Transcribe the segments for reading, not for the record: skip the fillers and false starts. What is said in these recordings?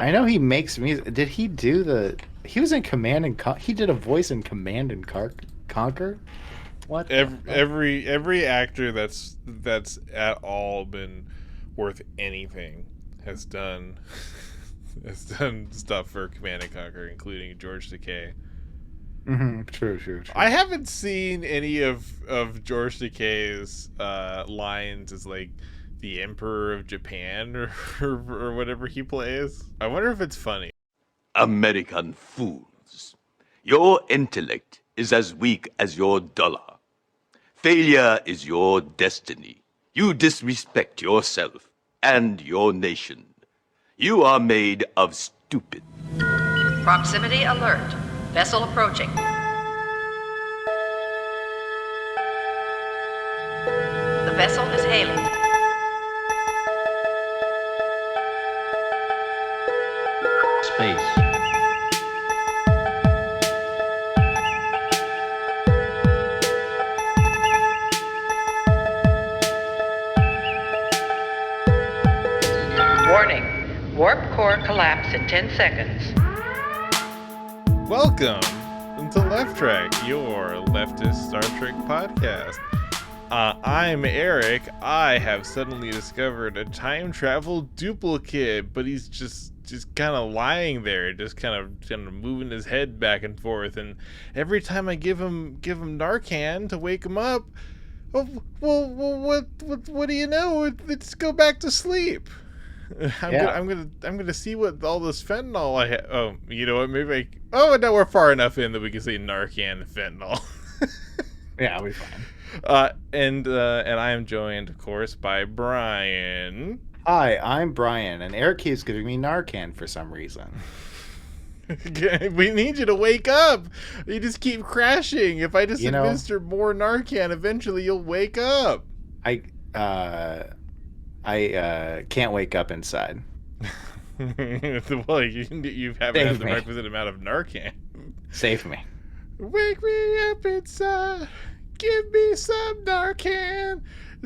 I know he makes music. Did he do the? He was in Command and he did a voice in Command and Conquer. What the fuck? Every actor that's at all been worth anything has done has done stuff for Command and Conquer, including George Takei. True, true, I true. haven't seen any of George Takei's lines as like the Emperor of Japan or whatever he plays. I wonder if it's funny. American fools. Your intellect is as weak as your dollar. Failure is your destiny. You disrespect yourself and your nation. You are made of stupid. Proximity alert. Vessel approaching. The vessel is hailing. Space. Warning. Warp core collapse in 10 seconds. Welcome to Left Track, your leftist Star Trek podcast. I'm Eric. I have suddenly discovered a time travel duplicate, but he's just kind of lying there, just kind of moving his head back and forth. And every time I give him Narcan to wake him up, what do you know? Let's go back to sleep. I'm gonna see what all this fentanyl I have. Oh, you know what? Oh, no, we're far enough in that we can say Narcan and fentanyl. Yeah, we fine. And I am joined, of course, by Brian. Hi, I'm Brian, and Eric keeps giving me Narcan for some reason. We need you to wake up. You just keep crashing. If I just You know- administer more Narcan, eventually you'll wake up. I can't wake up inside. Well, you haven't had the requisite amount of Narcan. Save me. Wake me up inside. Give me some Narcan.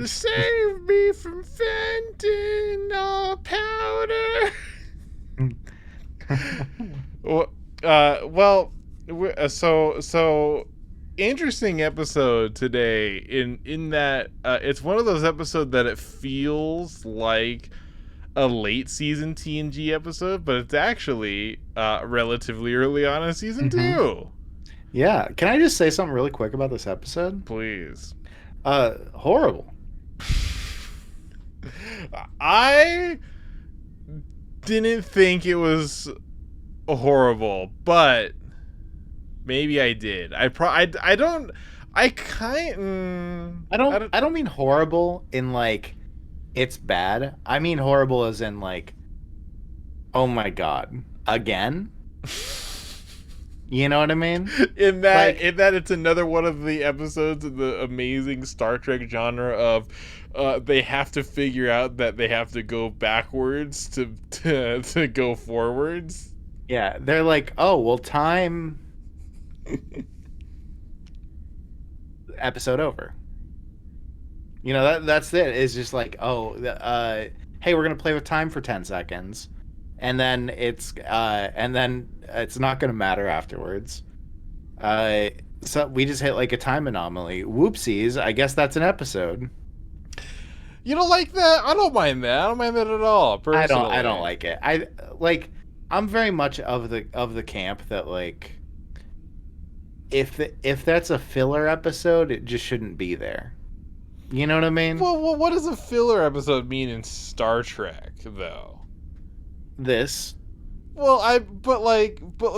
Save me from fentanyl powder. So interesting episode today in that it's one of those episodes that it feels like a late season TNG episode, but it's actually relatively early on in season 2. Yeah, can I just say something really quick about this episode? Please. Horrible. I didn't think it was horrible, but maybe I did. I don't mean horrible in like it's bad. I mean horrible as in like, oh my god, again. You know what I mean? In that it's another one of the episodes of the amazing Star Trek genre of they have to figure out that they have to go backwards to go forwards. Yeah, they're like, oh well, time. Episode over. You know, that's it. It's just like, oh, hey, we're gonna play with time for 10 seconds, and then it's not gonna matter afterwards. So we just hit like a time anomaly. Whoopsies. I guess that's an episode. You don't like that? I don't mind that. I don't mind that at all. Personally. I don't like it. I'm very much of the camp that like if that's a filler episode, it just shouldn't be there. You know what I mean? Well, what does a filler episode mean in Star Trek, though? This. Well, but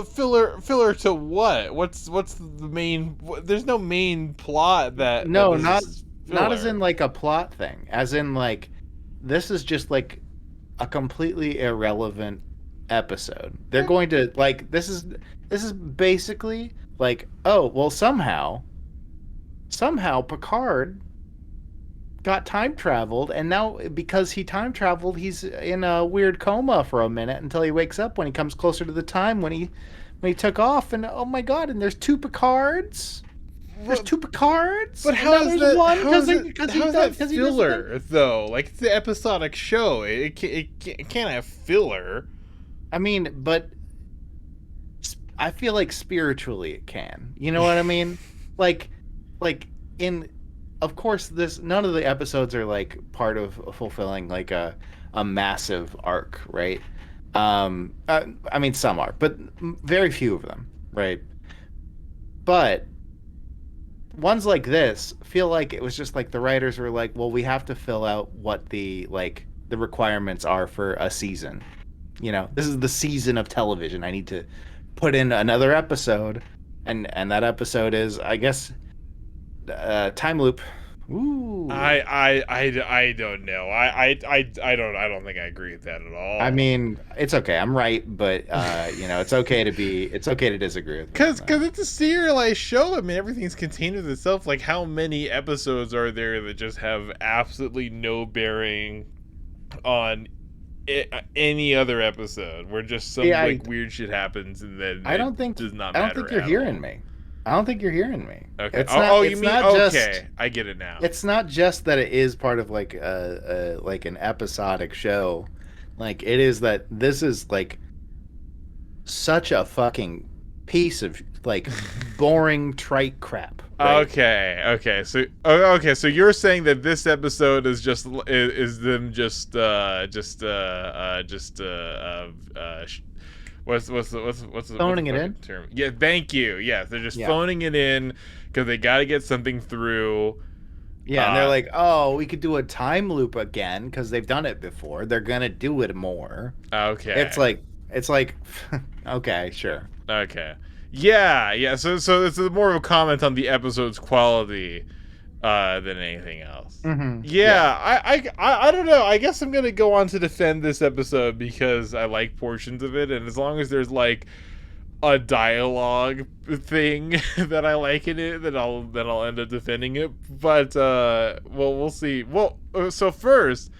filler to what? What's the main? There's no main plot that. No, not not as in like a plot thing. As in like, this is just like a completely irrelevant episode. They're going to like this is basically like, oh well, somehow Picard got time traveled, and now because he time traveled, he's in a weird coma for a minute until he wakes up when he comes closer to the time when he took off, and oh my god, and there's two Picards. There's two Picards. But how is that? How is that filler though? Like, it's the episodic show. It can't have filler. I mean, but I feel like spiritually it can. You know what I mean? Like, like in, of course, this none of the episodes are like part of fulfilling like a massive arc, right? I mean, some are, but very few of them, right? But ones like this feel like it was just like the writers were like, well, we have to fill out what the requirements are for a season. You know, this is the season of television. I need to put in another episode, and that episode is, I guess, time loop. Ooh. I don't know. I don't think I agree with that at all. I mean, it's okay. I'm right, but it's okay to disagree with me. Because it's a serialized show. I mean, everything's contained with itself. Like, how many episodes are there that just have absolutely no bearing on any other episode, where just some weird shit happens and then does not matter? I don't think you're hearing me. I don't think you're hearing me. Okay. It's not, you mean okay? I get it now. It's not just that it is part of like an episodic show. Like, it is that this is like such a fucking piece of like boring trite crap. Right? Okay. So you're saying that this episode is just them what's the phoning it in term? Yeah, thank you. Yeah, they're just phoning it in because they got to get something through. Yeah, and they're like, oh, we could do a time loop again because they've done it before. They're gonna do it more. Okay. It's like, okay, sure. Okay. Yeah. So it's more of a comment on the episode's quality than anything else. Mm-hmm. Yeah. I don't know. I guess I'm gonna go on to defend this episode because I like portions of it, and as long as there's like a dialogue thing that I like in it, then I'll end up defending it. But we'll see. Well, so first,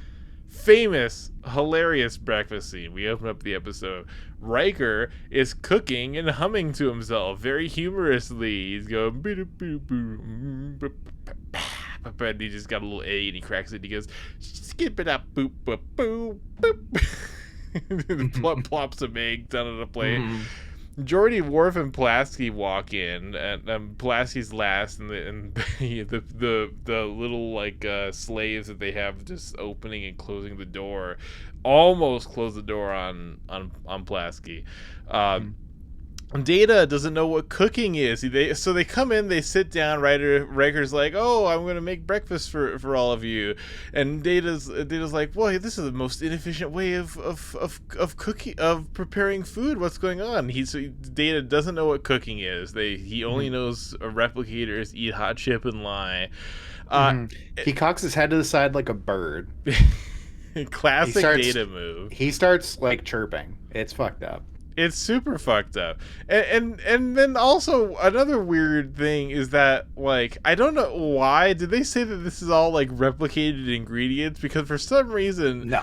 famous, hilarious breakfast scene. We open up the episode. Riker is cooking and humming to himself very humorously. He's going, and he just got a little A and he cracks it. He goes, skip it up, boop, boop, boop, boop. Plops some eggs out of the plate. Mm-hmm. Geordi, Worf, and Pulaski walk in, and Pulaski's last, and the little like slaves that they have just opening and closing the door, almost close the door on Pulaski. Data doesn't know what cooking is. So they come in, they sit down. Riker's like, "Oh, I'm gonna make breakfast for all of you," and Data's like, "Well, this is the most inefficient way of cooking, of preparing food. What's going on?" Data doesn't know what cooking is. He only knows replicators eat hot chip and lie. He cocks his head to the side like a bird. Classic Data move. He starts like chirping. It's fucked up. It's super fucked up. And then also another weird thing is that, like, I don't know why. Did they say that this is all like replicated ingredients? Because for some reason, no.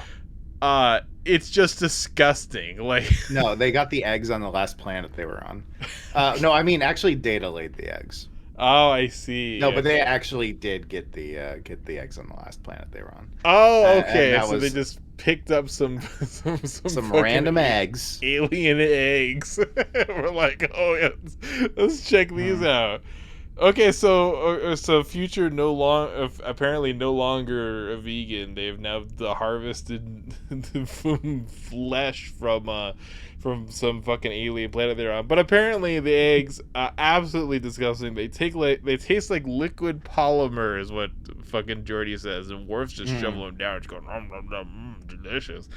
It's just disgusting. Like, no, they got the eggs on the last planet they were on. No, I mean actually Data laid the eggs. Oh, I see. No, but they actually did get the eggs on the last planet they were on. Oh, okay. So they just picked up some random eggs, alien eggs. We're like, oh yeah, let's check these out. Okay, so Future apparently no longer a vegan. They've now harvested flesh from some fucking alien planet they're on. But apparently the eggs are absolutely disgusting. They taste like liquid polymer, is what fucking Geordi says, and Worf's just shoveling them down. It's going, delicious.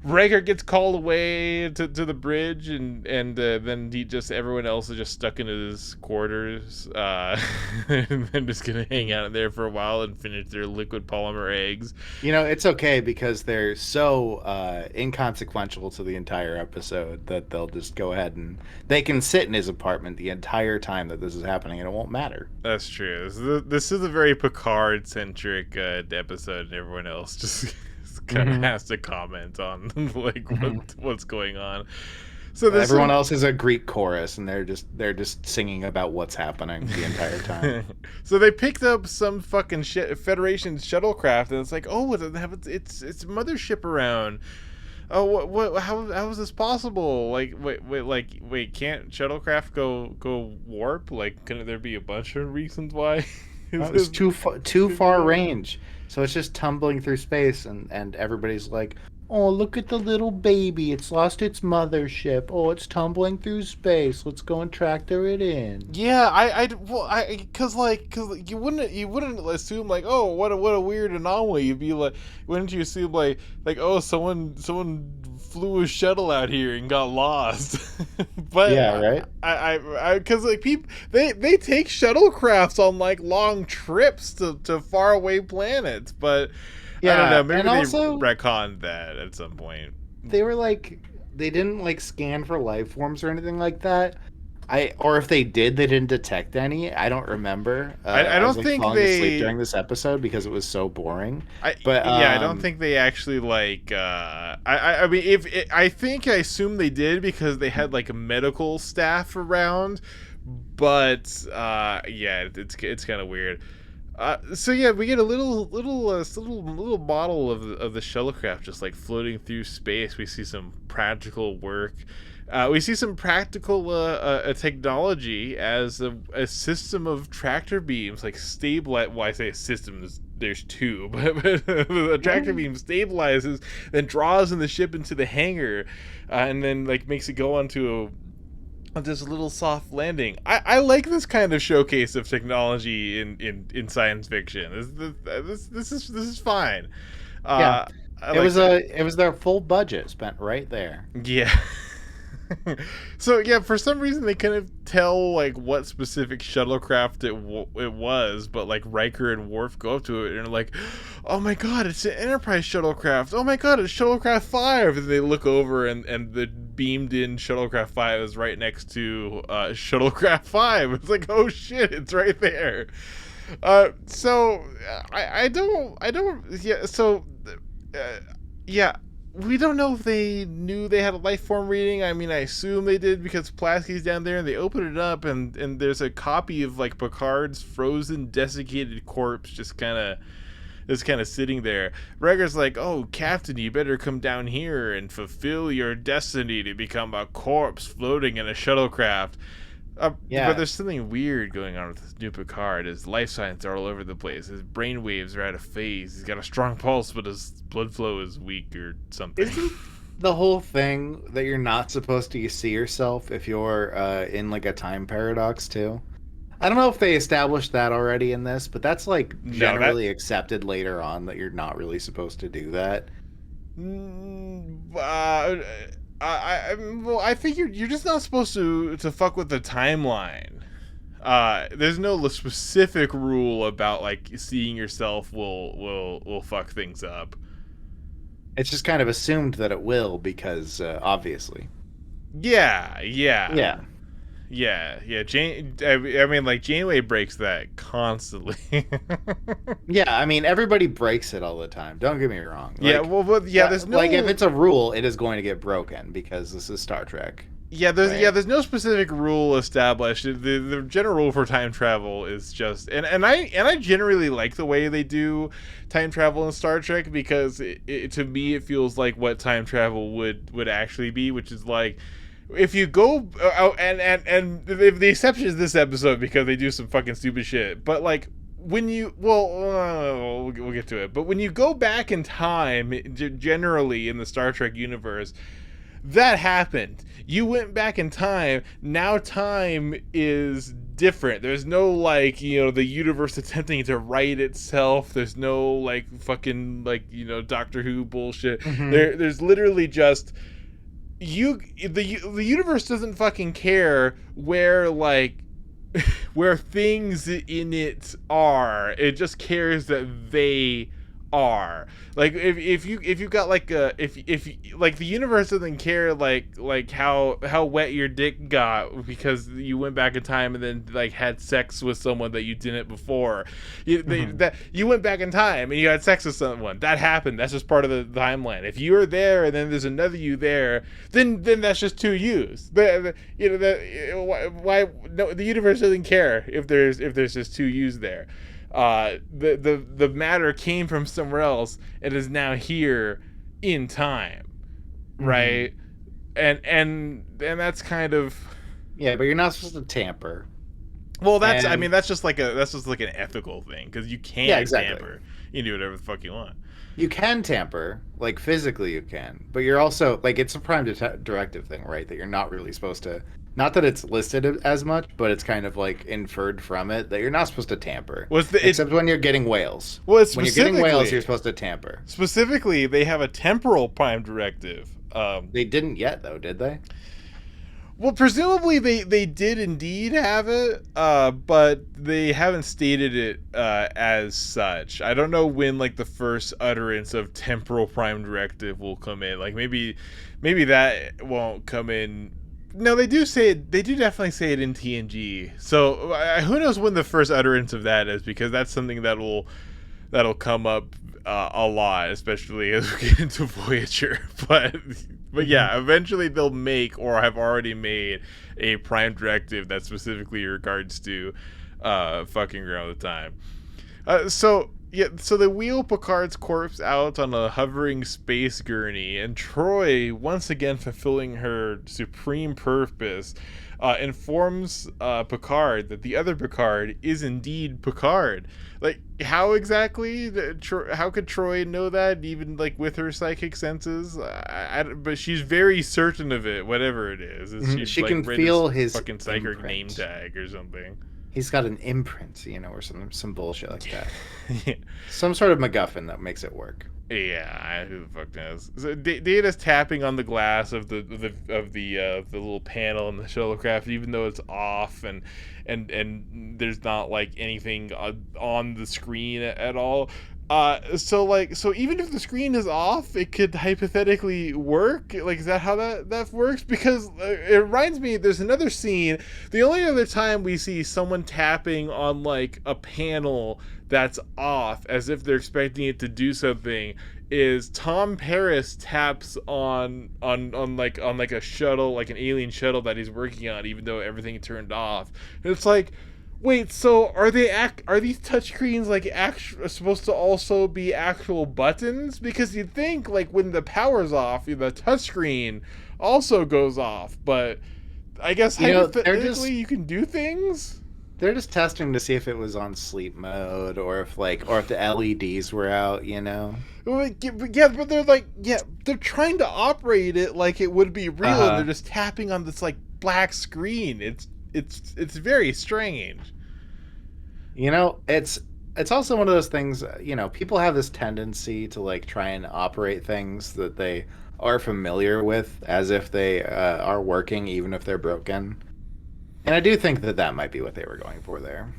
Riker gets called away to the bridge, and then everyone else is just stuck in his quarters, and then just gonna hang out in there for a while and finish their liquid polymer eggs. You know, it's okay because they're so inconsequential to the entire episode that they'll just go ahead and they can sit in his apartment the entire time that this is happening, and it won't matter. That's true. This is a very Picard-centric episode, and everyone else just kind of has to comment on like what's going on. So everyone else is a Greek chorus, and they're just singing about what's happening the entire time. So they picked up some fucking Federation shuttlecraft, and it's like, oh, it doesn't have its mothership around. oh, what how is this possible? Like, wait, can't shuttlecraft go warp? Like, couldn't there be a bunch of reasons why? Well, it's too far range, so it's just tumbling through space, and everybody's like, "Oh, look at the little baby! It's lost its mothership. Oh, it's tumbling through space. Let's go and tractor it in." Yeah, cause you wouldn't assume like, oh, what a weird anomaly. You'd be like, wouldn't you assume like, oh, someone flew a shuttle out here and got lost? But Yeah, right. cause like people they take shuttlecrafts on like long trips to faraway planets, but I don't Yeah, know, maybe and they also retconned that at some point. they were like, they didn't like scan for life forms or anything like that. Or if they did, they didn't detect any. I don't remember. I I was don't like think falling asleep they during this episode because it was so boring. I But yeah, I don't think they actually like. I mean, if I assume they did because they had like a medical staff around, but yeah, it's kind of weird. So yeah, we get a little model of the shuttlecraft just like floating through space. We see some practical work. We see some practical technology as a system of tractor beams, like stabilize. Well, I say a system. There's two, but the tractor beam stabilizes, then draws in the ship into the hangar, and then like makes it go onto this little soft landing. I like this kind of showcase of technology in science fiction. This is fine. yeah, I it like was that. it was their full budget spent right there. Yeah. So yeah, for some reason they couldn't tell like what specific shuttlecraft it was, but like Riker and Worf go up to it and are like, "Oh my god, it's an Enterprise shuttlecraft! Oh my god, it's Shuttlecraft 5!" And they look over and the beamed in Shuttlecraft 5 is right next to Shuttlecraft 5. It's like, oh shit, it's right there. So I don't yeah. So yeah, we don't know if they knew they had a life form reading. I mean, I assume they did because Pulaski's down there and they open it up and there's a copy of like Picard's frozen, desiccated corpse just kind of sitting there. Riker's like, "Oh, Captain, you better come down here and fulfill your destiny to become a corpse floating in a shuttlecraft." Yeah. But there's something weird going on with this new Picard. His life signs are all over the place. His brain waves are out of phase. He's got a strong pulse, but his blood flow is weak or something. Isn't the whole thing that you're not supposed to see yourself if you're in like a time paradox too? I don't know if they established that already in this, but that's like generally accepted later on that you're not really supposed to do that. Well, I think you're just not supposed to fuck with the timeline. There's no specific rule about like seeing yourself will fuck things up. It's just kind of assumed that it will because obviously. Yeah. Yeah. Jane, I mean, like Janeway breaks that constantly. Yeah, I mean everybody breaks it all the time. Don't get me wrong. Yeah, Like, well, yeah. There's no like if it's a rule, it is going to get broken because this is Star Trek. Yeah, there's no specific rule established. The general rule for time travel is just and I generally like the way they do time travel in Star Trek because to me it feels like what time travel would actually be, which is like if you go out and the exception is this episode because they do some fucking stupid shit, but like when you we'll get to it, but when you go back in time generally in the Star Trek universe, that happened. You went back in time. Now time is different. There's no like, the universe attempting to right itself. There's no like fucking like, Doctor Who bullshit. Mm-hmm. There's literally just the universe doesn't fucking care where like where things in it are. It just cares that they are. Like if you got like if like the universe doesn't care like how wet your dick got because you went back in time and then like had sex with someone that you didn't before. That you went back in time and you had sex with someone that happened. That's just part of the timeline. If you are there and then there's another you there, then that's just two yous. Why no, the universe doesn't care if there's just two yous there. The matter came from somewhere else and is now here in time. right? And that's kind of Yeah, but you're not supposed to tamper. well, that's I And mean that's just like an ethical thing because you can yeah, exactly. tamper, you can do whatever the fuck you want. You can tamper, like physically you can, but you're also like it's a prime directive thing, right? That you're not really supposed to. Not that it's listed as much, but it's kind of like inferred from it that you're not supposed to tamper. Except when you're getting whales. Well, when you're getting whales, you're supposed to tamper. Specifically, they have a temporal prime directive. They didn't yet, though, did they? Well, presumably they did indeed have it, but they haven't stated it as such. I don't know when like the first utterance of temporal prime directive will come in. Like maybe that won't come in. No, they do say it. They do definitely say it in TNG. So who knows when the first utterance of that is? Because that's something that'll come up a lot, especially as we get into Voyager. But yeah, eventually they'll make or have already made a prime directive that specifically regards to fucking around the time. So they wheel Picard's corpse out on a hovering space gurney, and Troy, once again fulfilling her supreme purpose, informs Picard that the other Picard is indeed Picard. Like, how exactly? How could Troy know that, even like with her psychic senses? But she's very certain of it, whatever it is. She can feel his fucking psychic imprint. name tag or something. He's got an imprint, or some bullshit like that. Yeah. Some sort of MacGuffin that makes it work. Yeah, who the fuck knows? So Data's tapping on the glass of the little panel in the shuttlecraft, even though it's off and there's not like anything on the screen at all. So even if the screen is off, it could hypothetically work. Like, is that how that works? Because it reminds me, there's another scene. The only other time we see someone tapping on like a panel that's off, as if they're expecting it to do something, is Tom Paris taps on like a shuttle, like an alien shuttle that he's working on, even though everything turned off. And it's like, wait, so are these touchscreens like supposed to also be actual buttons? Because you'd think like when the power's off, the touchscreen also goes off. But I guess hypothetically you can do things. They're just testing to see if it was on sleep mode or if the LEDs were out. Yeah, but they're trying to operate it like it would be real, and they're just tapping on this like black screen. It's very strange. It's also one of those things, people have this tendency to like try and operate things that they are familiar with as if they are working, even if they're broken. And I do think that might be what they were going for there.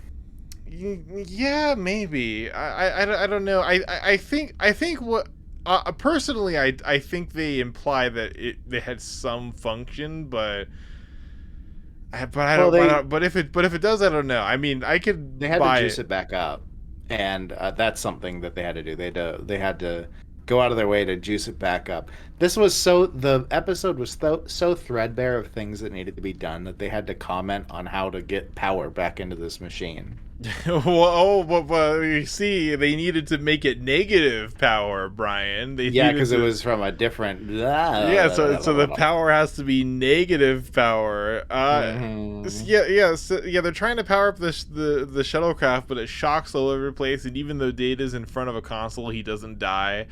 Yeah, maybe. I don't know. I think what personally I think they imply that they had some function, but if it does, I don't know. I mean, They had to juice it back up, and that's something that they had to do. They had to go out of their way to juice it back up. The episode was so threadbare of things that needed to be done that they had to comment on how to get power back into this machine. Well, you see, they needed to make it negative power, Brian. Because it was from a different. So the power has to be negative power. They're trying to power up the shuttlecraft, but it shocks all over the place. And even though Data's in front of a console, he doesn't die.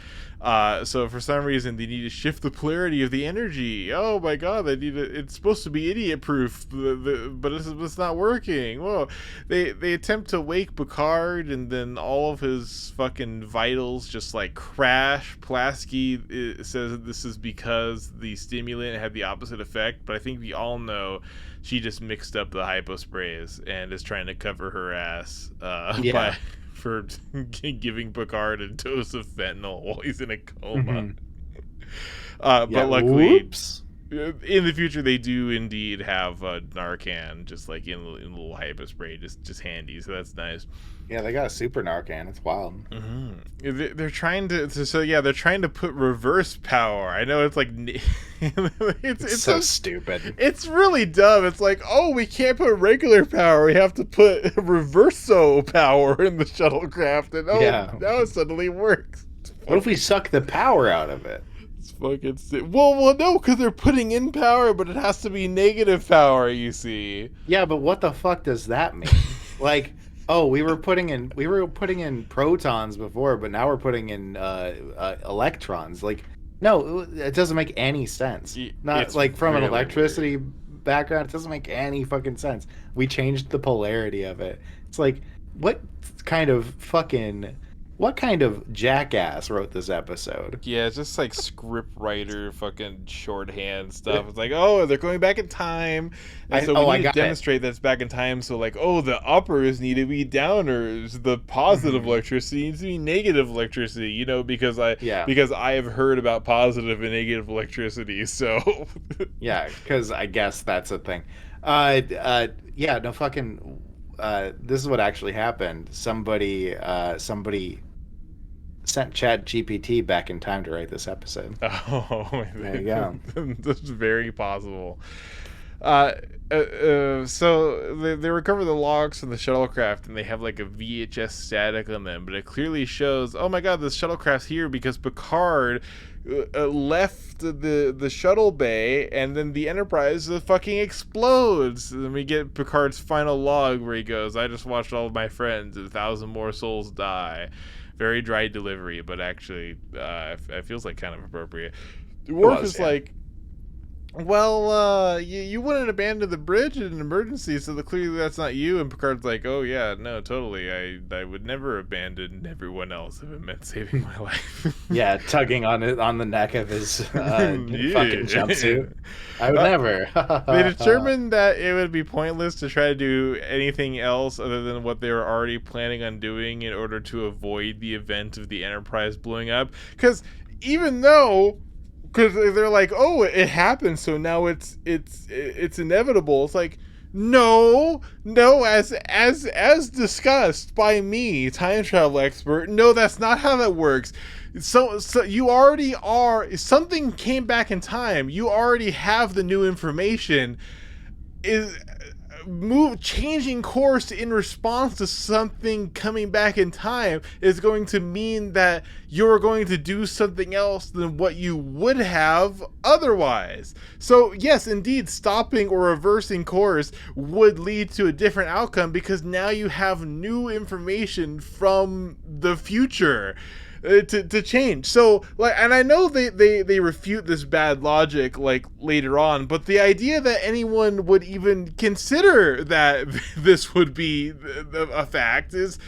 So for some reason, they need to shift the polarity of the energy. Oh my god, it's supposed to be idiot proof, but it's not working. Whoa, they attempt to wake Picard, and then all of his fucking vitals just like crash. Plasky says that this is because the stimulant had the opposite effect, but I think we all know she just mixed up the hyposprays and is trying to cover her ass for giving Picard a dose of fentanyl while he's in a coma. But luckily, in the future, they do indeed have Narcan, just like in a little hypospray, just handy. So that's nice. Yeah, they got a super Narcan. It's wild. Mm-hmm. They're trying to. They're trying to put reverse power. I know it's like it's so stupid. It's really dumb. It's like, oh, we can't put regular power. We have to put reverso power in the shuttlecraft, and now it suddenly works. What if we suck the power out of it? It's fucking well, no, because they're putting in power, but it has to be negative power. You see? Yeah, but what the fuck does that mean? Like, oh, we were putting in protons before, but now we're putting in electrons. Like, no, it doesn't make any sense. Not It's like from an really electricity weird. background, it doesn't make any fucking sense. We changed the polarity of it. It's like, what kind of fucking, what kind of jackass wrote this episode? Yeah, it's just like script writer fucking shorthand stuff. It's like, oh, they're going back in time, and so we I need to got it. demonstrate that's back in time. So like, oh, the uppers need to be downers, the positive electricity needs to be negative electricity. You know, because Yeah. I have heard about positive and negative electricity. So Yeah, because I guess that's a thing. Yeah, no fucking. This is what actually happened. Somebody sent Chat GPT back in time to write this episode. oh, There you go. that's very possible. So they recover the logs from the shuttlecraft and they have like a VHS static on them, but it clearly shows, oh my god, this shuttlecraft's here because Picard left the shuttle bay, and then the Enterprise fucking explodes. And then we get Picard's final log where he goes, I just watched all of my friends and 1,000 more souls die. Very dry delivery, but actually it feels like kind of appropriate. Worf is like, well, you wouldn't abandon the bridge in an emergency, so clearly that's not you. And Picard's like, oh yeah, no, totally. I would never abandon everyone else if it meant saving my life. Yeah, tugging on the neck of his fucking jumpsuit. I would never. They determined that it would be pointless to try to do anything else other than what they were already planning on doing in order to avoid the event of the Enterprise blowing up. Because even though, because they're like, oh, it happened, so now it's inevitable. It's like, no, as discussed by me, time travel expert. No, that's not how that works. So you already are. Something came back in time. You already have the new information. Changing course in response to something coming back in time is going to mean that you're going to do something else than what you would have otherwise. So yes, indeed, stopping or reversing course would lead to a different outcome because now you have new information from the future to change. So like, and I know they refute this bad logic like later on, but the idea that anyone would even consider that this would be a fact is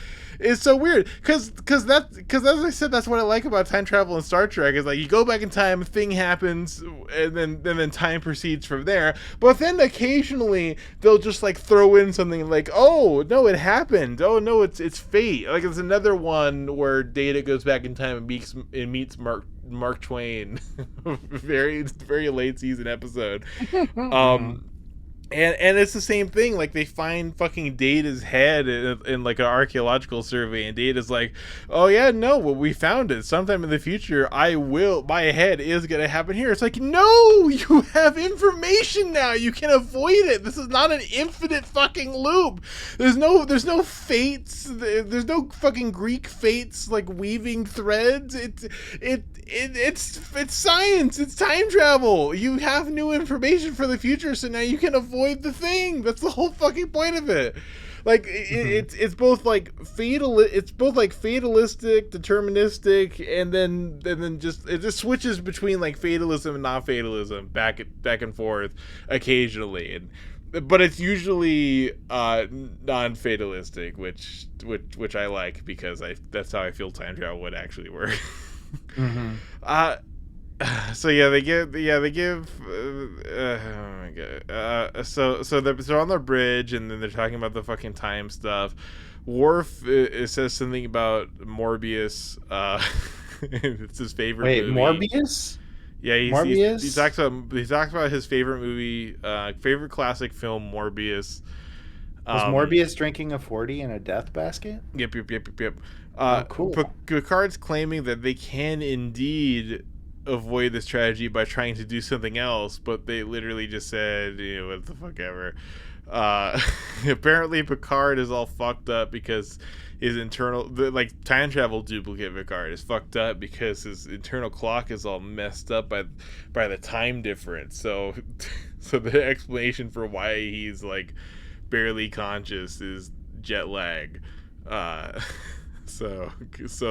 so weird, because as I said, that's what I like about time travel in Star Trek, is like you go back in time, thing happens, and then time proceeds from there. But then occasionally they'll just like throw in something like, oh no, it happened, oh no, it's fate. Like there's another one where Data goes back in time and meets Mark Twain. very late season episode. And it's the same thing. Like they find fucking Data's head in like an archaeological survey, and Data's like, "Oh yeah, no, well we found it. Sometime in the future, my head is gonna happen here." It's like, no, you have information now. You can avoid it. This is not an infinite fucking loop. There's no fates. There's no fucking Greek fates like weaving threads. It's science. It's time travel. You have new information for the future, so now you can avoid the thing. That's the whole fucking point of it. Like it's both like fatalistic, deterministic, and then just it just switches between like fatalism and non-fatalism back and forth occasionally, but it's usually non-fatalistic, which I like, because that's how I feel time travel would actually work. So they give oh my god. So they're on the bridge, and then they're talking about the fucking time stuff. Worf it says something about Morbius. It's his favorite movie. Morbius? Yeah, Morbius? He talks about his favorite movie, favorite classic film, Morbius. Was Morbius drinking a 40 in a death basket? Yep. Cool. Picard's claiming that they can indeed avoid this tragedy by trying to do something else, but they literally just said, what the fuck ever. Uh, apparently Picard is all fucked up because his time travel duplicate Picard is fucked up because his internal clock is all messed up by the time difference. So so the explanation for why he's like barely conscious is jet lag. Uh, so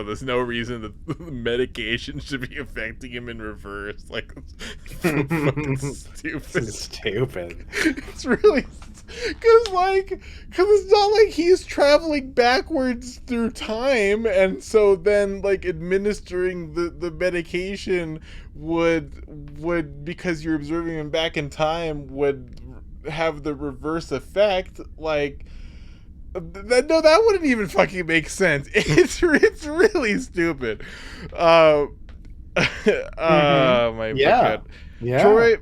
there's no reason that the medication should be affecting him in reverse. Like, it's so fucking stupid. Stupid. It's really because it's not like he's traveling backwards through time, and so then like administering the medication would because you're observing him back in time would have the reverse effect. Like, that wouldn't even fucking make sense. It's really stupid. My God. Yeah.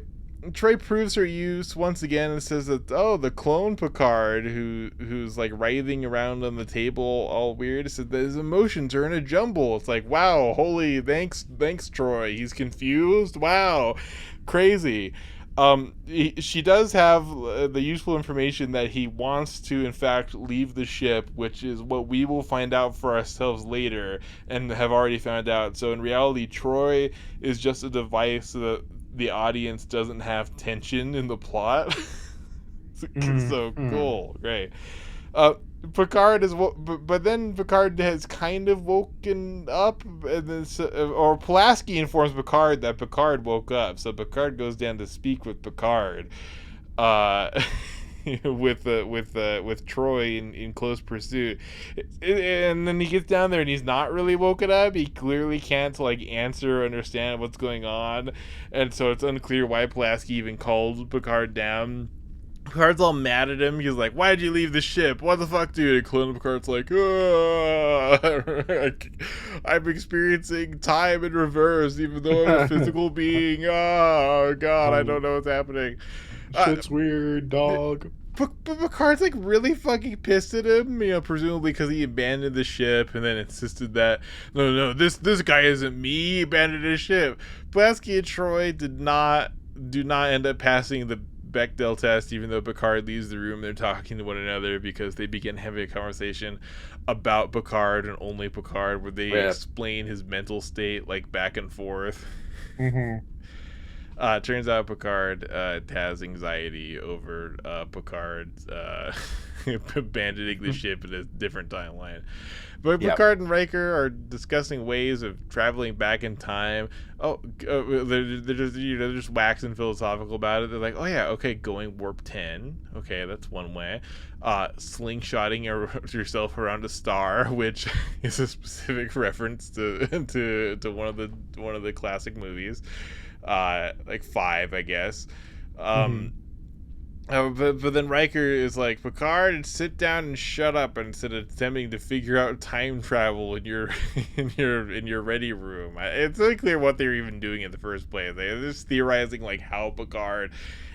Troy proves her use once again and says that the clone Picard who's like writhing around on the table all weird said that his emotions are in a jumble. It's like, wow, holy thanks Troy. He's confused. Wow, crazy. She does have the useful information that he wants to, in fact, leave the ship, which is what we will find out for ourselves later and have already found out. So in reality, Troy is just a device so that the audience doesn't have tension in the plot. So cool, great. Picard is, but then Picard has kind of woken up, and then or Pulaski informs Picard that Picard woke up. So Picard goes down to speak with Picard, with Troy in close pursuit, and then he gets down there and he's not really woken up. He clearly can't like answer or understand what's going on, and so it's unclear why Pulaski even called Picard down. Picard's all mad at him. He's like, why'd you leave the ship? What the fuck, dude? And Clone Picard's like, I'm experiencing time in reverse, even though I'm a physical being. Oh, God, I don't know what's happening. Shit's weird, dog. But Picard's like really fucking pissed at him, presumably because he abandoned the ship and then insisted that, no, this guy isn't me, he abandoned his ship. Pulaski and Troy do not end up passing the Bechdel test, even though Picard leaves the room. They're talking to one another because they begin having a conversation about Picard and only Picard, where they explain his mental state like back and forth. Turns out Picard has anxiety over Picard abandoning the ship in a different timeline. But Picard and Riker are discussing ways of traveling back in time. They're just waxing philosophical about it. They're like, oh yeah, okay, going warp 10. Okay, that's one way. Slingshotting yourself around a star, which is a specific reference to one of the classic movies. Like 5, I guess. But then Riker is like, Picard, sit down and shut up instead of attempting to figure out time travel in your in your ready room. It's unclear what they're even doing in the first place. They're just theorizing like how Picard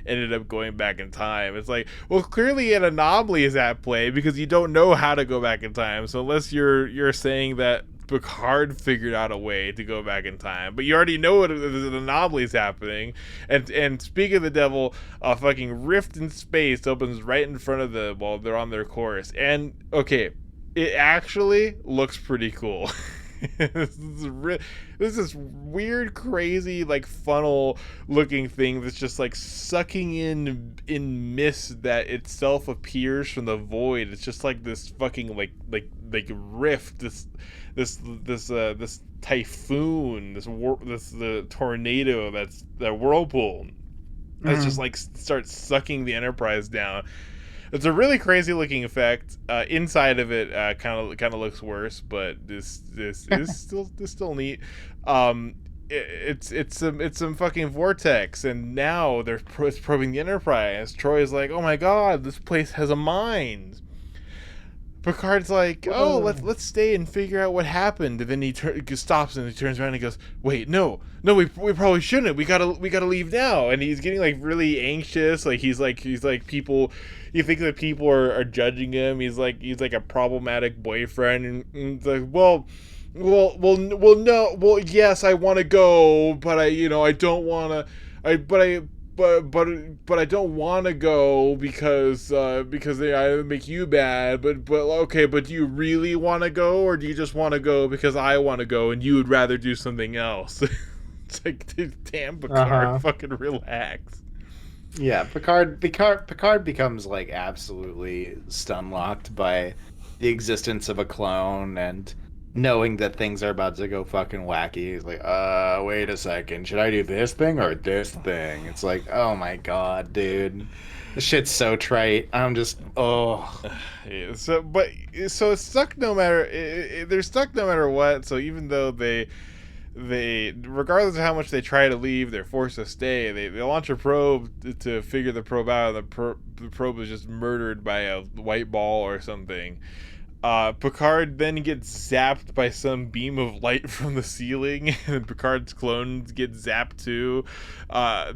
ended up going back in time. It's like, well, clearly an anomaly is at play because you don't know how to go back in time. So unless you're saying that Picard figured out a way to go back in time, but you already know what an anomaly is happening. And speaking of the devil, a fucking rift in space opens right in front of them while they're on their course. And okay, it actually looks pretty cool. This is this weird, crazy, like funnel looking thing that's just like sucking in mist that itself appears from the void. It's just like this fucking like rift, this typhoon, the tornado, that's the whirlpool that's just like starts sucking the Enterprise down. It's a really crazy looking effect. Inside of it kind of looks worse, but this is still neat. It's some fucking vortex, and now they're probing the Enterprise. Troy is like, oh my god, this place has a mind. Picard's like, oh, let's stay and figure out what happened. And then he stops and he turns around and he goes, wait, no, we probably shouldn't. We gotta leave now. And he's getting like really anxious. Like he's like people. You think that people are judging him. He's like a problematic boyfriend. And it's like, well, no, yes, I want to go, but I don't want to. but I don't want to go because they either make you bad. But okay, but do you really want to go, or do you just want to go because I want to go and you would rather do something else? It's like, damn, Picard, fucking relax. Yeah, Picard becomes like absolutely stun locked by the existence of a clone and knowing that things are about to go fucking wacky. He's like, wait a second, should I do this thing or this thing? It's like, oh my god, dude. This shit's so trite. I'm just, oh. Yeah, so it's stuck no matter. They're stuck no matter what. So even though they regardless of how much they try to leave, they're forced to stay. They launch a probe to figure the probe out, and the probe is just murdered by a white ball or something. Picard then gets zapped by some beam of light from the ceiling, and Picard's clones get zapped too.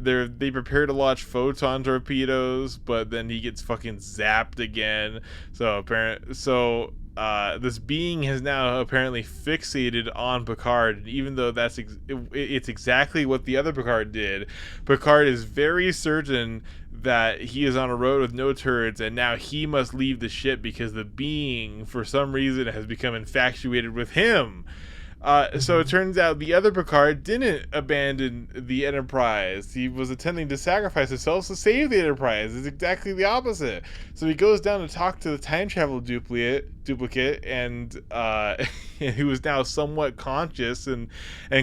They prepare to launch photon torpedoes, but then he gets fucking zapped again. So this being has now apparently fixated on Picard, and even though it's exactly what the other Picard did, Picard is very certain that he is on a road with no turrets, and now he must leave the ship because the being, for some reason, has become infatuated with him. So it turns out the other Picard didn't abandon the Enterprise. He was attempting to sacrifice himself to save the Enterprise. It's exactly the opposite. So he goes down to talk to the time travel duplicate, and who is now somewhat conscious, and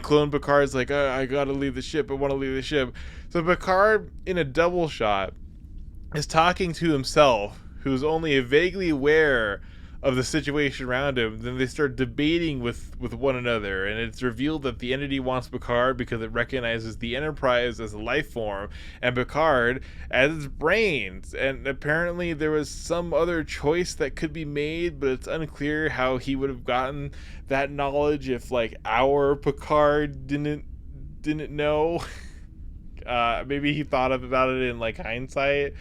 clone Picard's like, I gotta leave the ship. I want to leave the ship. So Picard, in a double shot, is talking to himself, who's only vaguely aware of the situation around him. Then they start debating with one another, and it's revealed that the entity wants Picard because it recognizes the Enterprise as a life form and Picard as its brains. And apparently there was some other choice that could be made, but it's unclear how he would have gotten that knowledge if like our Picard didn't know. Maybe he thought about it in like hindsight.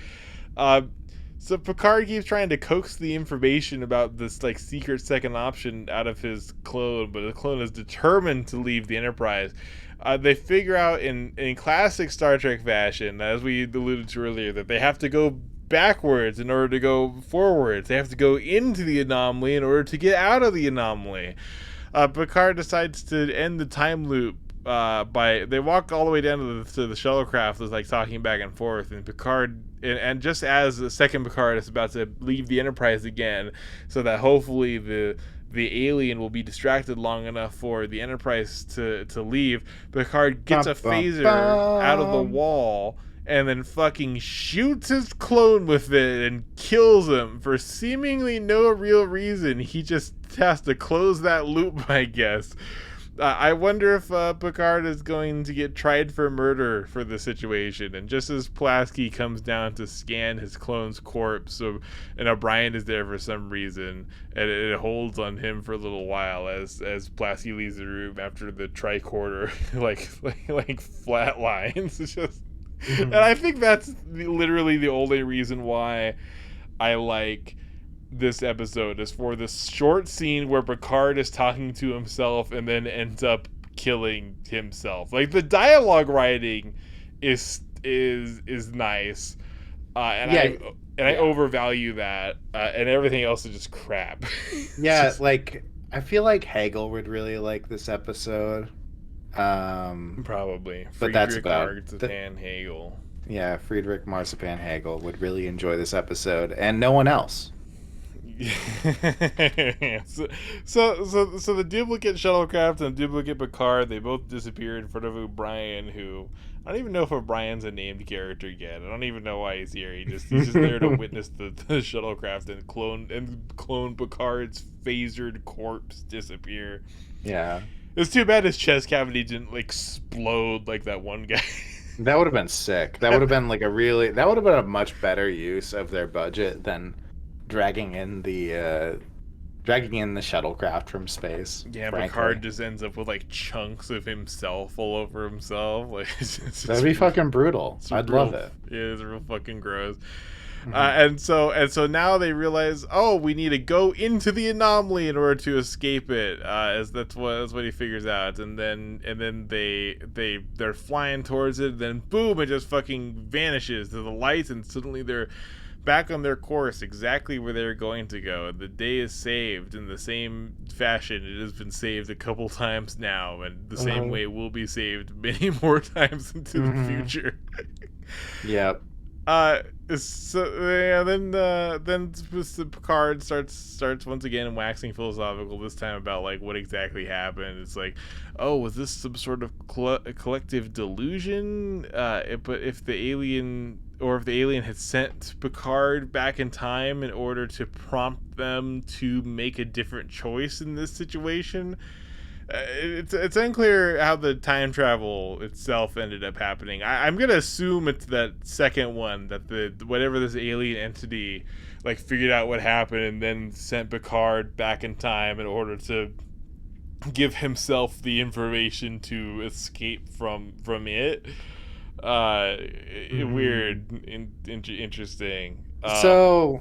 So Picard keeps trying to coax the information about this like secret second option out of his clone, but the clone is determined to leave the Enterprise. They figure out in classic Star Trek fashion, as we alluded to earlier, that they have to go backwards in order to go forwards. They have to go into the anomaly in order to get out of the anomaly. Picard decides to end the time loop they walk all the way down to the shuttlecraft that's like talking back and forth, and Picard and just as the second Picard is about to leave the Enterprise again, so that hopefully the alien will be distracted long enough for the Enterprise to leave, Picard gets a phaser out of the wall and then fucking shoots his clone with it and kills him for seemingly no real reason. He just has to close that loop, I guess. I wonder if Picard is going to get tried for murder for the situation. And just as Pulaski comes down to scan his clone's corpse, and O'Brien is there for some reason, and it holds on him for a little while as Pulaski leaves the room after the tricorder like flatlines. It's just, and I think that's literally the only reason why I like this episode, is for this short scene where Picard is talking to himself and then ends up killing himself. Like, the dialogue writing is nice, I overvalue that, and everything else is just crap. Yeah, like I feel like Hegel would really like this episode. Probably, but that's about Marzipan Hegel. Yeah, Friedrich Marzipan Hegel would really enjoy this episode, and no one else. So the duplicate shuttlecraft and the duplicate Picard, they both disappear in front of O'Brien, who I don't even know if O'Brien's a named character yet. I don't even know why he's here. He's just there to witness the shuttlecraft and clone Picard's phasered corpse disappear. Yeah, it's too bad his chest cavity didn't explode like that one guy. That would have been sick. That would have been that would have been a much better use of their budget than dragging in the shuttlecraft from space. Yeah, frankly. Picard just ends up with chunks of himself all over himself. That'd be fucking brutal. I'd love it. Yeah, it's real fucking gross. And so now they realize, oh, we need to go into the anomaly in order to escape it. As that's what he figures out, and then they're flying towards it. Then boom, it just fucking vanishes to the lights, and suddenly they're back on their course, exactly where they're going to go. And the day is saved in the same fashion it has been saved a couple times now, and the same way it will be saved many more times into the future. Yep. So yeah, then Picard starts once again waxing philosophical. This time about like what exactly happened. It's like, oh, was this some sort of collective delusion? But if the alien had sent Picard back in time in order to prompt them to make a different choice in this situation. It's unclear how the time travel itself ended up happening. I'm gonna assume it's that second one, that the whatever this alien entity like figured out what happened and then sent Picard back in time in order to give himself the information to escape from it. Weird, interesting. So,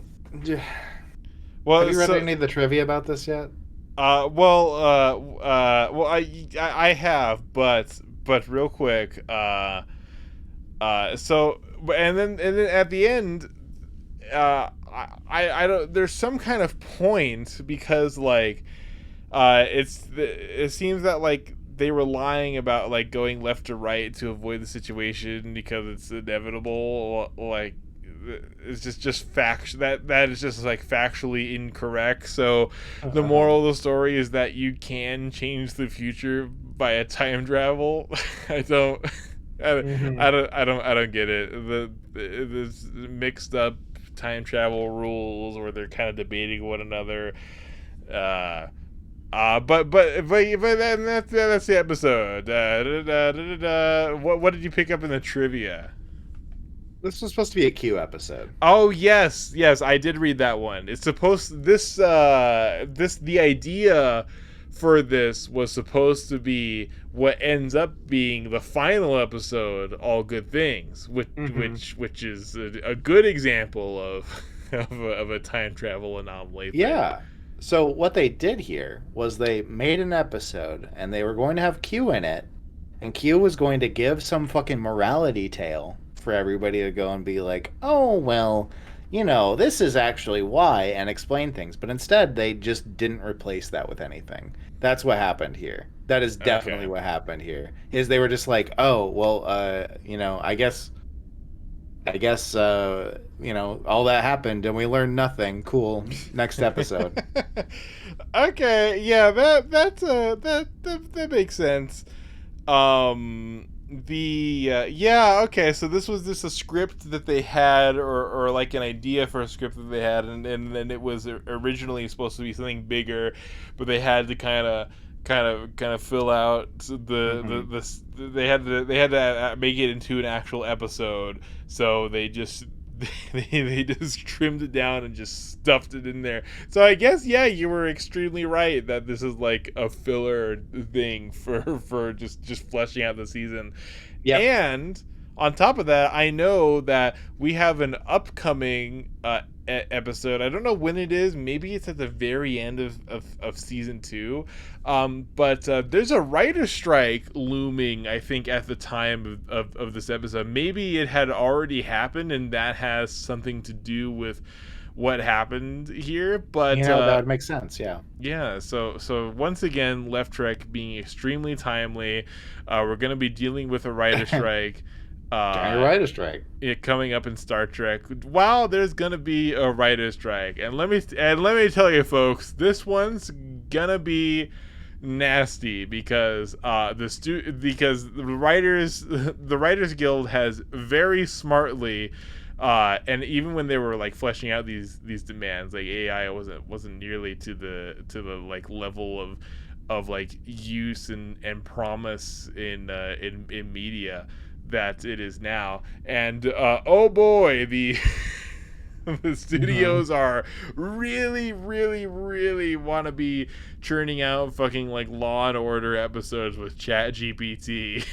well, have you read any of the trivia about this yet? I have, but real quick, so and then at the end, I don't. There's some kind of point because like, it seems that like they were lying about like going left to right to avoid the situation because it's inevitable. Like, it's just fact that is just like factually incorrect. So the moral of the story is that you can change the future via time travel. I don't get it. This mixed up time travel rules where they're kind of debating one another. But then that's the episode. What did you pick up in the trivia? This was supposed to be a Q episode. Oh yes, I did read that one. It's supposed the idea for this was supposed to be what ends up being the final episode, All Good Things, which is a good example of a time travel anomaly thing. Yeah. So what they did here was they made an episode and they were going to have Q in it, and Q was going to give some fucking morality tale for everybody to go and be like, oh, well, you know, this is actually why, and explain things. But instead, they just didn't replace that with anything. That's what happened here. That is definitely what happened here. Is they were just like, oh, well, you know, I guess, you know, all that happened and we learned nothing. Cool. Next episode. Okay, yeah, that makes sense. Okay, so this was just a script that they had, or like an idea for a script that they had, and then it was originally supposed to be something bigger, but they had to kind of fill out they had to make it into an actual episode, so they just they just trimmed it down and just stuffed it in there. So I guess, yeah, you were extremely right that this is like a filler thing for just fleshing out the season. Yeah. And on top of that, I know that we have an upcoming episode. I don't know when it is. Maybe it's at the very end of season 2. But there's a writer's strike looming, I think, at the time of this episode. Maybe it had already happened, and that has something to do with what happened here. But that would make sense. Yeah. So once again, Left Trek being extremely timely. We're going to be dealing with a writer's strike. Writer's strike. Coming up in Star Trek. Wow, there's gonna be a writer's strike, and let me tell you, folks, this one's gonna be nasty because the Writers Guild has very smartly, and even when they were like fleshing out these demands, like AI wasn't nearly to the like level of like use and promise in media that it is now. And oh boy, the studios are really want to be churning out fucking like Law and Order episodes with Chat GPT.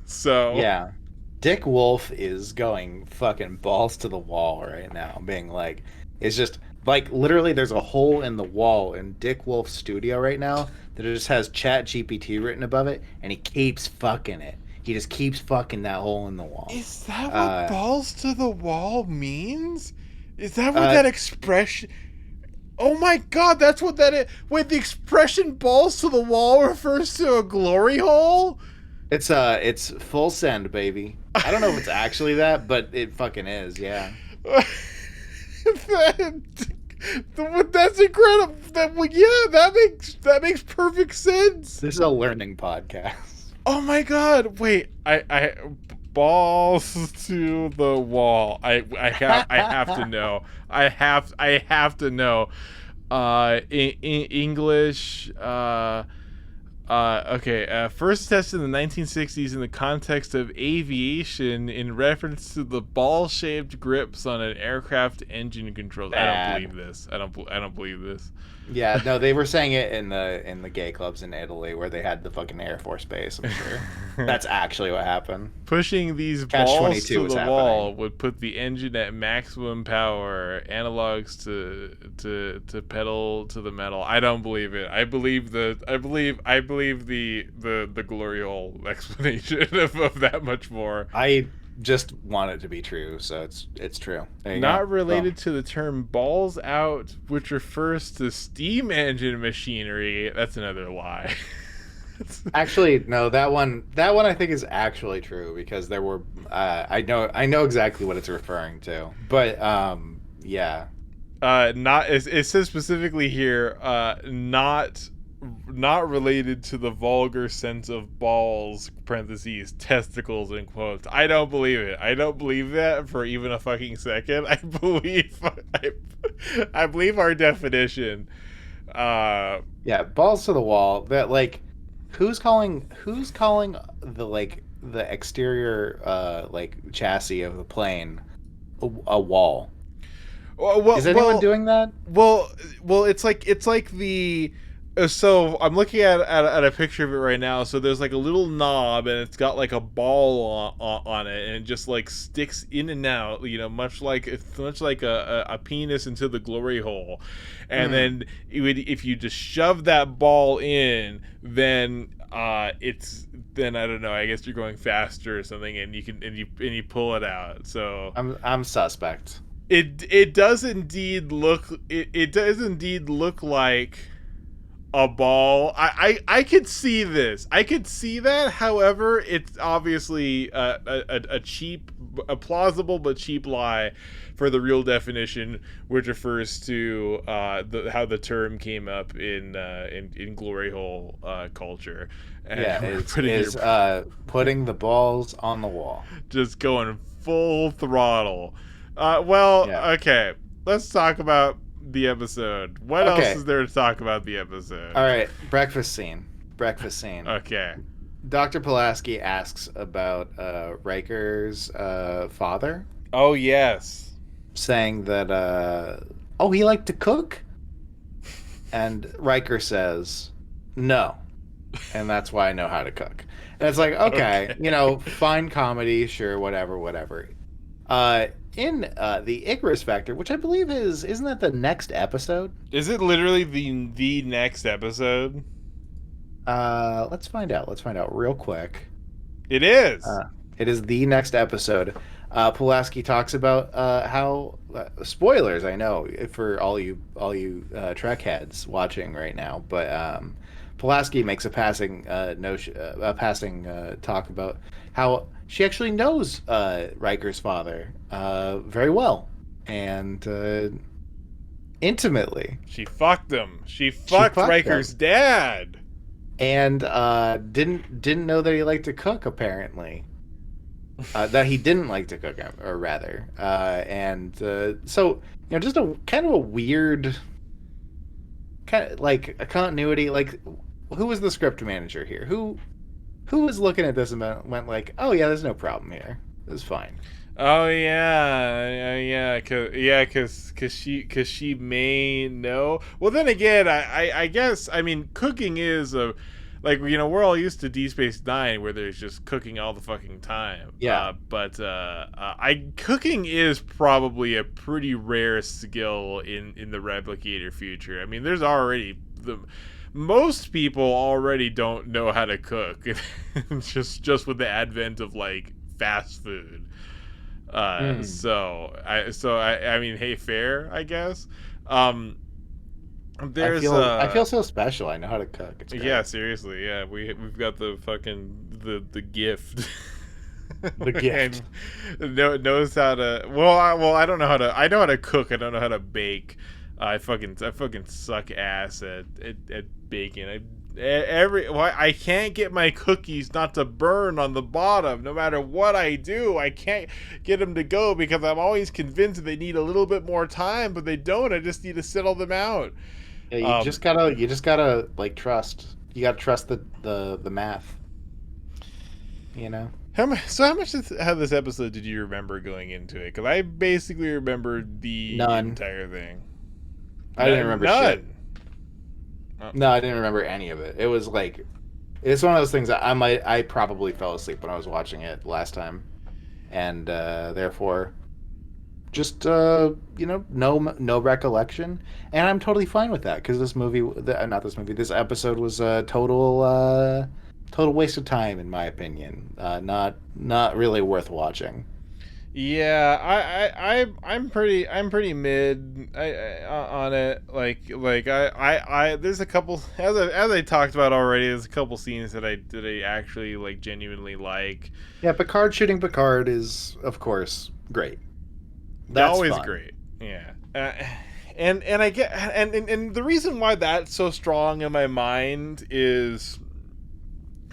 So yeah, Dick Wolf is going fucking balls to the wall right now, being like, it's just like literally there's a hole in the wall in Dick Wolf's studio right now that just has Chat GPT written above it, and he keeps fucking it. He just keeps fucking that hole in the wall. Is that what Uh, balls to the wall means? Is that what uh, that expression? Oh my god, that's what that is. Wait, the expression balls to the wall refers to a glory hole? it's full send, baby. I don't know if it's actually that, but it fucking is, yeah. That's incredible. That makes perfect sense. This is a learning podcast. Oh my god! Wait, I balls to the wall. I have to know. I have to know. English. Okay. First tested in the 1960s in the context of aviation, in reference to the ball-shaped grips on an aircraft engine controls. I don't believe this. I don't believe this. Yeah, no, they were saying it in the gay clubs in Italy where they had the fucking Air Force Base, I'm sure. That's actually what happened. Pushing these Catch balls 22 to was the happening. wall would put the engine at maximum power, analogs to pedal to the metal. I don't believe it. I believe the glory hole explanation of that much more. I just want it to be true, so it's true. There you Not go. related to the term balls out, which refers to steam engine machinery. That's another lie. Actually, no, that one I think is actually true because there were I know exactly what it's referring to. But yeah. Not it says specifically here, not related to the vulgar sense of balls, parentheses, testicles, in quotes. I don't believe it. I don't believe that for even a fucking second. I believe our definition. Yeah, balls to the wall. That like who's calling the like the exterior like chassis of the plane a wall? Well, Is anyone doing that? Well, it's like the. So I'm looking at a picture of it right now. So there's like a little knob, and it's got like a ball on it, and it just like sticks in and out. You know, much like a penis into the glory hole. And then if you just shove that ball in, then it's then I don't know. I guess you're going faster or something, and you pull it out. So I'm suspect. It does indeed look like a ball. I could see this. I could see that. However, it's obviously a plausible but cheap lie for the real definition, which refers to how the term came up in glory hole culture. And Yeah, it's putting the balls on the wall. just going full throttle. Okay. Let's talk about the episode. What else is there to talk about the episode? All right, breakfast scene. Okay. Dr. Pulaski asks about Riker's father, Oh, yes. saying that he liked to cook, and Riker says no, and that's why I know how to cook. And it's like, okay. Fine comedy, sure, whatever. In the Icarus Factor, which I believe isn't that the next episode? Is it literally the next episode? Let's find out real quick. It is. It is the next episode. Pulaski talks about how spoilers. I know for all you Trek heads watching right now, but Pulaski makes a passing talk about how she actually knows Riker's father very well and intimately. She fucked him. She fucked Riker's dad. And didn't know that he liked to cook, apparently. That he didn't like to cook, or rather. So, just a kind of a weird, kind of like a continuity. Like, who was the script manager here? Who was looking at this and went like, oh yeah, there's no problem here. It's fine. Oh yeah, cause she may know. Well, then again, I guess, I mean, cooking is like, you know, we're all used to Deep Space Nine where there's just cooking all the fucking time. Yeah. But cooking is probably a pretty rare skill in the replicator future. I mean, there's already most people already don't know how to cook, just with the advent of like fast food. I mean, hey, fair, I guess. There's I feel so special. I know how to cook. It's great. yeah, seriously, yeah. We've got the fucking the gift. The gift. And knows how to. I don't know how to. I know how to cook. I don't know how to bake. I fucking suck ass at baking. I can't get my cookies not to burn on the bottom. No matter what I do, I can't get them to go because I'm always convinced they need a little bit more time, but they don't. I just need to settle them out. Yeah, you just gotta like trust. You gotta trust the math. You know. How much of this episode did you remember going into it? Because I basically remembered the None. entire thing. I didn't remember shit. Oh. No, I didn't remember any of it. It was like, it's one of those things that I probably fell asleep when I was watching it last time, and therefore, just no recollection, and I'm totally fine with that because this episode was a total waste of time in my opinion. Not really worth watching. Yeah, I'm pretty mid on it. I there's a couple as I talked about already. There's a couple scenes that I actually like genuinely like. Yeah, Picard shooting Picard is of course great. That's always fun. Great. Yeah. And I get and the reason why that's so strong in my mind is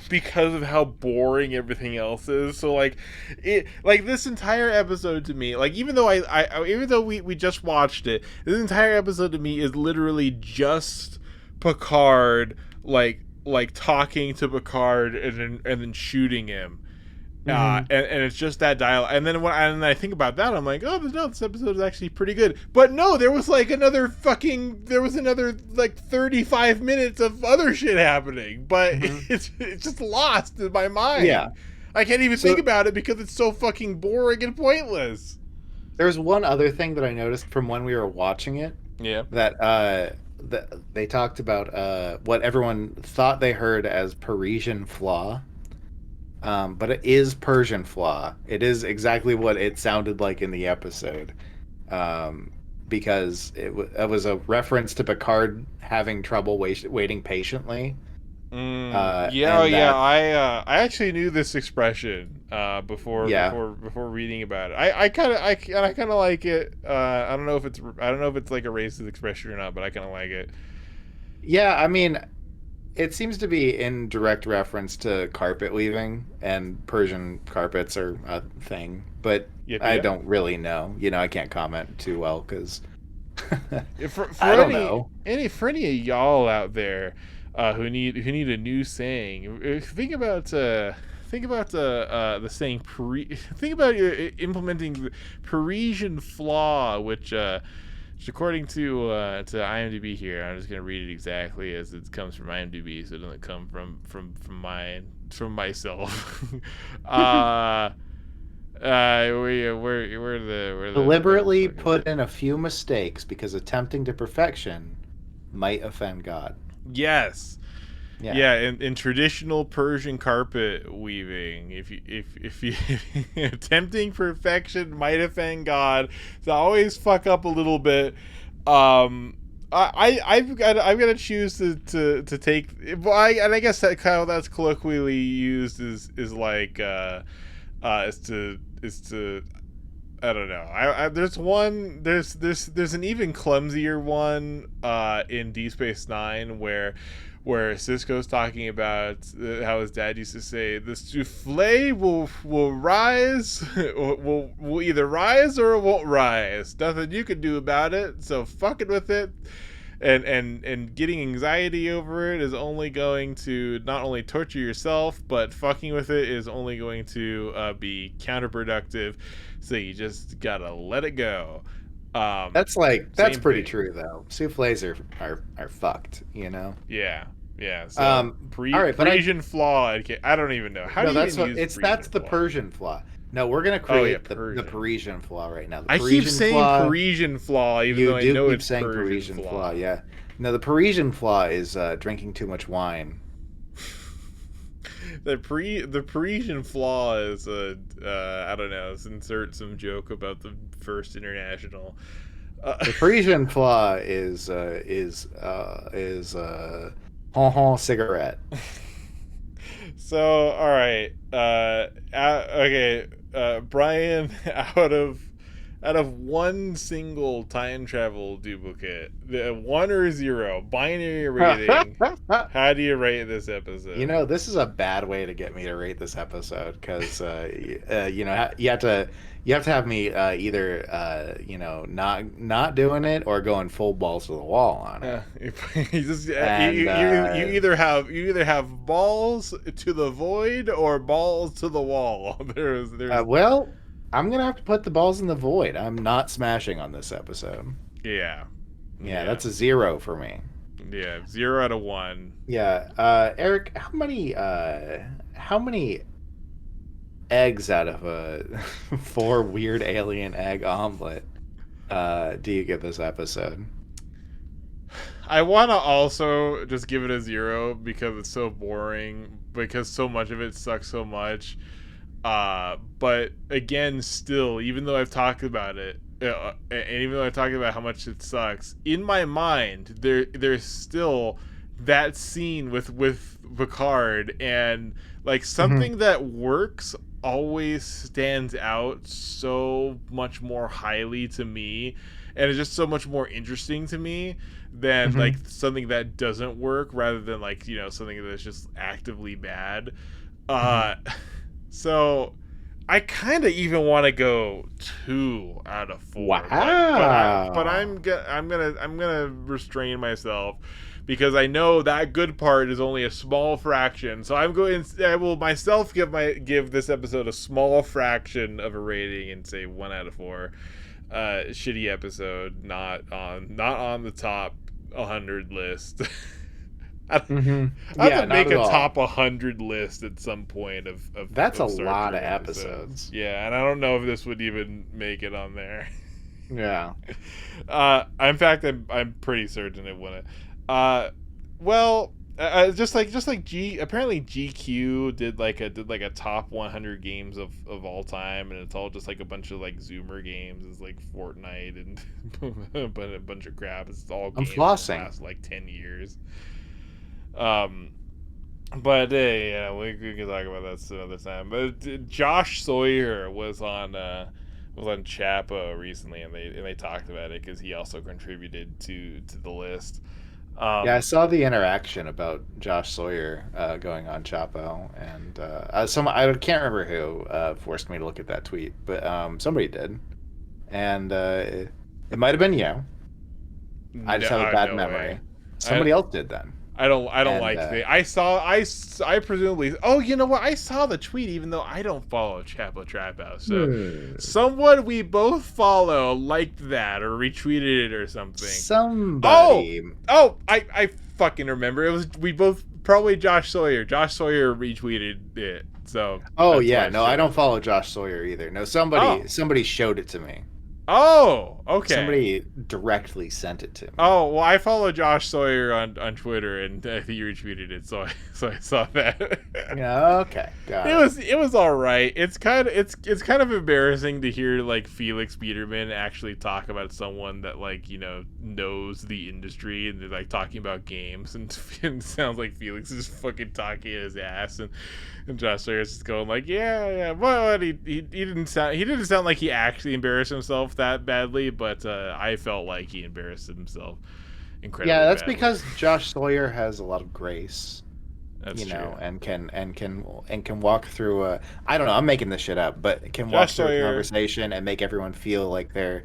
because of how boring everything else is. So like this entire episode to me, like even though we just watched it, this entire episode to me is literally just Picard like talking to Picard and then shooting him. And it's just that dialogue. And then when I think about that, I'm like, oh, no, this episode is actually pretty good. But no, there was another like 35 minutes of other shit happening. But it's just lost in my mind. Yeah. I can't even think about it because it's so fucking boring and pointless. There's one other thing that I noticed from when we were watching it. Yeah. That they talked about what everyone thought they heard as Parisian flaw. But it is Persian flaw. It is exactly what it sounded like in the episode, because it was a reference to Picard having trouble waiting patiently. I actually knew this expression before reading about it. I kind of like it. I don't know if it's like a racist expression or not, but I kind of like it. Yeah, I mean, it seems to be in direct reference to carpet weaving, and Persian carpets are a thing, but I don't really know. I can't comment too well because I don't know. For any of y'all out there who need a new saying, think about the saying think about implementing the Parisian flaw, which according to IMDb here, I'm just gonna read it exactly as it comes from IMDb, so it doesn't come from myself. Deliberately put in a few mistakes because attempting to perfection might offend God. Yes. Yeah, in traditional Persian carpet weaving, if you attempting perfection might offend God, so always fuck up a little bit. I've got to choose to take. Well, I guess that kind of that's colloquially used is like is to. I don't know. There's an even clumsier one in Deep Space Nine where Cisco's talking about how his dad used to say, the souffle will rise, will either rise or it won't rise. Nothing you can do about it, so fucking with it. And getting anxiety over it is only going to not only torture yourself, but fucking with it is only going to be counterproductive. So you just gotta let it go. That's pretty true though. Souffles are fucked, Yeah. Yeah. So all right, but Parisian flaw. I don't even know how no, do you that's even what use that's Parisian the flaw? Persian flaw. No, we're gonna Oh yeah, create the Persian. Parisian flaw right now. The I keep Parisian saying flaw. Parisian flaw, even You though I do know keep it's saying Persian Parisian flaw. flaw, yeah. No, the Parisian flaw is drinking too much wine. The Parisian flaw is I don't know. Let's insert some joke about the first international. The Parisian flaw is hon hon cigarette. So all right, okay, Brian, out of one single time travel duplicate, the 1 or 0 binary rating, how do you rate this episode? You know, this is a bad way to get me to rate this episode because you know, you have to have me either you know, not doing it or going full balls to the wall on it. You just And you either have balls to the void or balls to the wall. There's well, I'm gonna have to put the balls in the void. I'm not smashing on this episode. yeah. Yeah, that's a 0 for me. Yeah, 0 out of 1. Yeah, Eric, how many eggs out of a 4 weird alien egg omelet do you give this episode? I want to also just give it a 0 because it's so boring, because so much of it sucks so much. But again, still, even though I've talked about it, and even though I talked about how much it sucks, in my mind, there's still that scene with Picard, and like something that works always stands out so much more highly to me, and it's just so much more interesting to me than like something that doesn't work, rather than like, you know, something that's just actively bad. So I kind of even want to go 2 out of 4. Wow. But I'm gonna restrain myself because I know that good part is only a small fraction. So I will myself give this episode a small fraction of a rating and say 1 out of 4. Shitty episode, not on the top 100 list. I have to make a top 100 list at some point of that's of a Star lot Trek of episodes. Yeah, and I don't know if this would even make it on there. Yeah. In fact, I'm pretty certain it wouldn't. Well, just like apparently GQ did like a top 100 games of all time, and it's all just like a bunch of like Zoomer games. It's like Fortnite and a bunch of crap. It's all games that last like 10 years. But yeah, we can talk about that some other time. But Josh Sawyer was on Chapo recently, and they talked about it because he also contributed to the list. Yeah, I saw the interaction about Josh Sawyer going on Chapo, and I can't remember who forced me to look at that tweet, but somebody did, and it might have been you. I just have a bad memory. Way. Somebody else did then. I don't like the. I presumably. Oh, you know what? I saw the tweet, even though I don't follow Chapo Trap House. So someone we both follow liked that or retweeted it or something. Somebody. Oh! I fucking remember. It was we both, probably Josh Sawyer. Josh Sawyer retweeted it. So. Oh yeah, no, I don't follow Josh Sawyer either. No, somebody showed it to me. Oh, okay. Somebody directly sent it to me. Oh, well, I follow Josh Sawyer on Twitter, and I think you retweeted it, so I saw that. Yeah, okay. Got it. It was all right. It's kind of embarrassing to hear like Felix Biederman actually talk about someone that, like, you know, knows the industry, and they're like talking about games, and it sounds like Felix is fucking talking his ass, and Josh Sawyer's just going like, yeah, well, he didn't sound like he actually embarrassed himself that badly, but I felt like he embarrassed himself incredibly. Yeah, that's badly. because Josh Sawyer has a lot of grace. That's you know, true. and can walk through I don't know, I'm making this shit up, but can walk through a conversation and make everyone feel like they're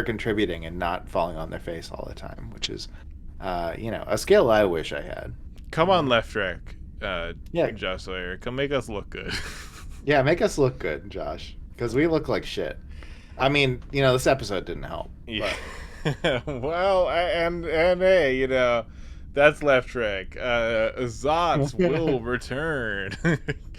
contributing and not falling on their face all the time, which is a skill I wish I had. Come on, Left Track. Yeah, Josh Sawyer, come make us look good. Yeah, make us look good, Josh, because we look like shit. I mean, this episode didn't help. Yeah. Well, and hey, That's Left Track. Zots will return.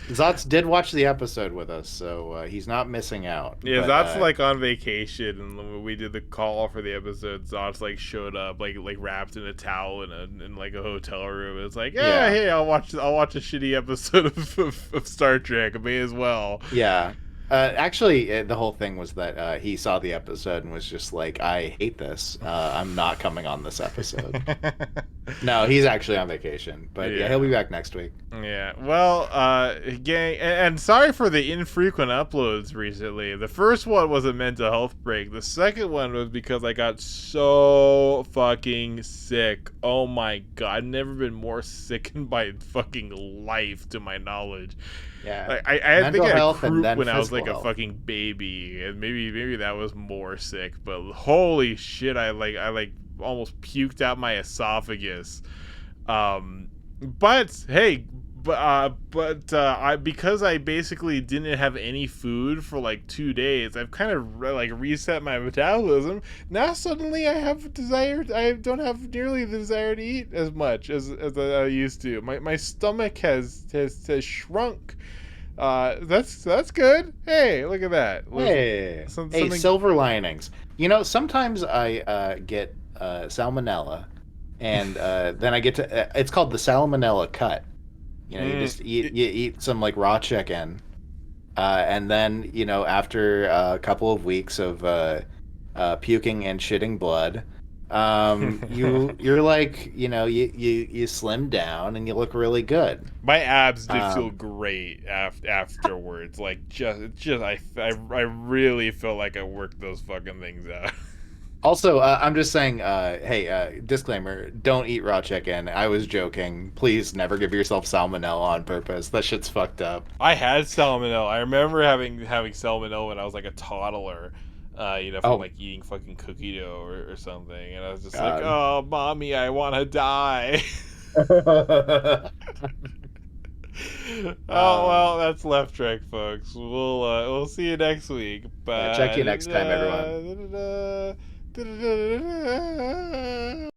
Zotz did watch the episode with us, so he's not missing out. Yeah, But, Zots like on vacation, and when we did the call for the episode, Zots like showed up like wrapped in a towel in like a hotel room. It's like, Yeah. hey, I'll watch a shitty episode of Star Trek. I may as well. yeah. Actually, the whole thing was that he saw the episode and was just like, I hate this. I'm not coming on this episode. No, he's actually on vacation. But yeah, he'll be back next week. Yeah. Well, gang, and sorry for the infrequent uploads recently. The first one was a mental health break. The second one was because I got so fucking sick. Oh my god, I've never been more sick in my fucking life, to my knowledge. Yeah. Like, I think I had croup when I was like health. a fucking baby, and maybe that was more sick. But holy shit, I almost puked out my esophagus. But hey, because I basically didn't have any food for like 2 days, I've kind of like reset my metabolism. Now suddenly I don't have nearly the desire to eat as much as I used to. My stomach has shrunk. That's good. Hey, look at that. Hey, Something... silver linings. You know, sometimes I get salmonella, and then I get to. It's called the salmonella cut. You know, you eat some like raw chicken, and then after a couple of weeks of puking and shitting blood, you're like you slim down and you look really good. My abs did feel great afterwards. Like I really felt like I worked those fucking things out. Also, I'm just saying, hey, disclaimer, don't eat raw chicken. I was joking. Please never give yourself salmonella on purpose. That shit's fucked up. I had salmonella. I remember having salmonella when I was like a toddler. From like eating fucking cookie dough or something. And I was just like, oh, mommy, I want to die. Oh, well, that's Left Track, folks. We'll see you next week. Bye. Check you next time, everyone.